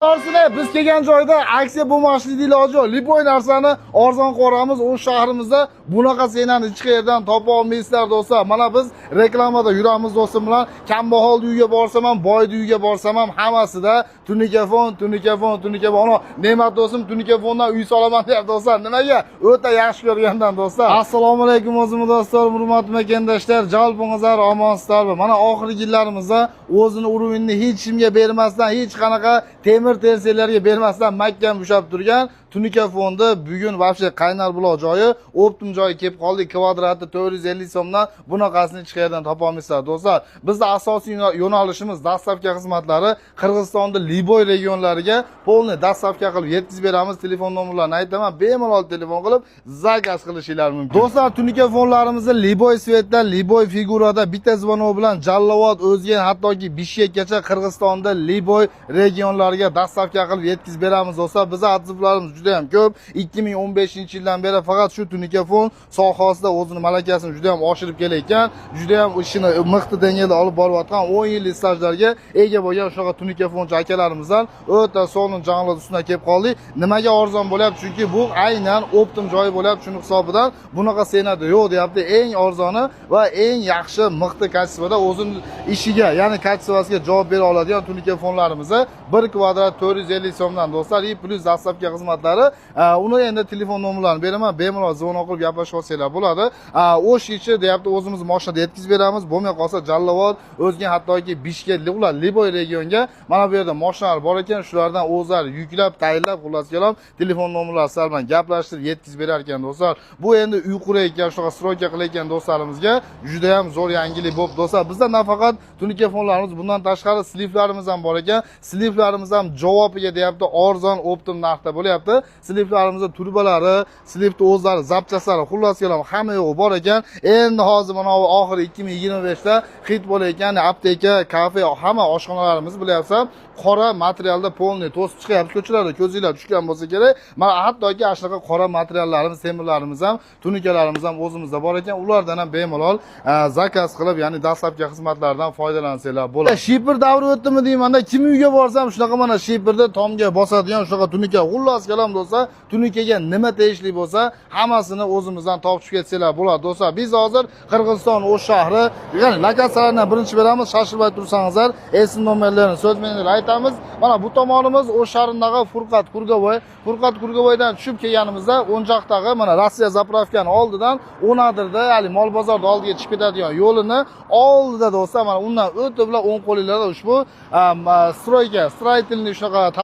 Arsine biz kelgan joyda aksiya bo'lmaslik iloji yo'q. Lipoy narsani arzon qo'ramiz. O shahrimizda bunaqa senani hech qayerdan topa olmaysizlar do'stlar. Mana biz reklamada yuramiz do'stim bilan. Kambag'al uyiga borsam ham, boy uyiga borsam ham hammasida tunikafon. Ana ne'mat do'stim tunikafondan uy solaman der do'stlar. Nimaga? O'ta yaxshi ko'rgandan do'stlar. Assalomu alaykum o'zimni do'stlar, hurmatli makandashlar. Jalbingizlar omonsiz. Mana oxirgi yillarimizda o'zini uruvinni hech kimga bermasdan, hech qanaqa temir terselarga bermasdan mahkam ushlab turgan tunikafonni bugun vobshe qaynar buloq joyi, optim joyi kelib qoldik. Kvadrati 450 so'mdan bunaqasini hech qayerdan topa olmaysizlar do'stlar. Bizda asosiy yo'nalishimiz dastavka xizmatlari. Qirg'izistonda Liboy regionlariga polni dastavka qilib yetkazib beramiz. Telefon nomerlarini aytaman, bemalol telefon qilib zakaz qilishingiz mumkin. Do'stlar, tunikafonlarimizni Liboy svetdan, Liboy figurada bitta zvonov bilan Jallovod, O'zgan, hattoki Bishkekgacha Qirg'izistonda Liboy regionlariga dastavka qilib yetkazib beramiz do'stlar. Bizning atzivlarimiz juda ham ko'p. 2015-yildan beri faqat shu tunikafon sohasida o'zini malakasini juda ham oshirib kelayotgan, juda ham ishini miqti dengada olib borayotgan 10 yillik stajlarga ega bo'lgan shunaqa tunikafonchi akalarimizdan o'ta sog'lom jonli ustidan kelib qoldik. Nimaga arzon bo'lyapti? Chunki bu aynan optim joyi bo'lyapti. Shuning hisobidan bunaqa senada yo'q deyapti. Eng arzoni va eng yaxshi miqti kачествоda o'zining ishiga, ya'ni kачествосiga javob bera oladigan tunikafonlarimizni 1 kvadrat 450 so'mdan do'stlar, и plus dastavka xizmatlari. Uni endi telefon nomerlarini beraman, bemalol zvonok qilib gaplashib olsanglar bo'ladi. O'shichi deyapti, o'zimiz mashinada yetkazib beramiz. Bo'lmay qolsa Jallovod, O'zgan, hattoki Bishkek, ular Liboy regionga mana bu yerda mashinalar bor ekan, shulardan o'zlari yuklab, tayinlab, xullas kelam telefon nomerlari sizlar bilan gaplashtirib yetkazib berar ekan do'stlar. Bu endi uy qurayotgan, shunaqa stroyka qilayotgan do'stlarimizga juda ham zo'r yangilik bo'lib do'stlar. Bizda nafaqat tunikafonlarimiz, bundan tashqari sliflarimiz ham bor ekan. Sliflarimiz ham javobiga deyapti, arzon optim narxda bo'lyapti. Sliflarimizda turbalari, slifni o'zlari, zapchaslari, xullas kelam hamma yo'q bor ekan. Endi hozir mana bu oxiri 2025da hit bo'layotgan apteka, kafe, hamma oshxonalarimiz bilyapsiz, qora materialda polni to'sib chiqyapti. Ko'chalarda ko'zinglar tushgan bo'lsa kerak. Mana hattoki shunaqa qora materiallarimiz, temirlarimiz ham, tunikalarimiz ham o'zimizda bor ekan. Ulardan ham bemalol zakaz qilib, ya'ni dastlabki xizmatlardan foydalansanglar bo'ladi. Shipr davri o'tdimi deymanda, kim uyga borsam shunaqa mana shipirda tomga bosadigan shunaqa tunika, xullas kelam do'stlar, tunikaga nima tegishli bo'lsa, hammasini o'zimizdan topib ketsanglar bo'ladi do'stlar. Biz hozir Qirg'iziston O'sh shahri, ya'ni lokatsiyalardan birinchi beramiz. Shoshilmay tursangizlar, esin nomerlarini so'zmanglar aytamiz. Mana bu tomonimiz O'sh shahridagi Furqat Kurgavoydan tushib kelganimizda o'njoqdagi mana Rossiya zapravkani oldidan 10adirda, ya'ni mol bozorda oldiga chiqib ketadigan yo'lini oldida do'stlar, mana undan o'tib bilan o'ng qo'lingizda ushbu stroyka, stроительный shunaqa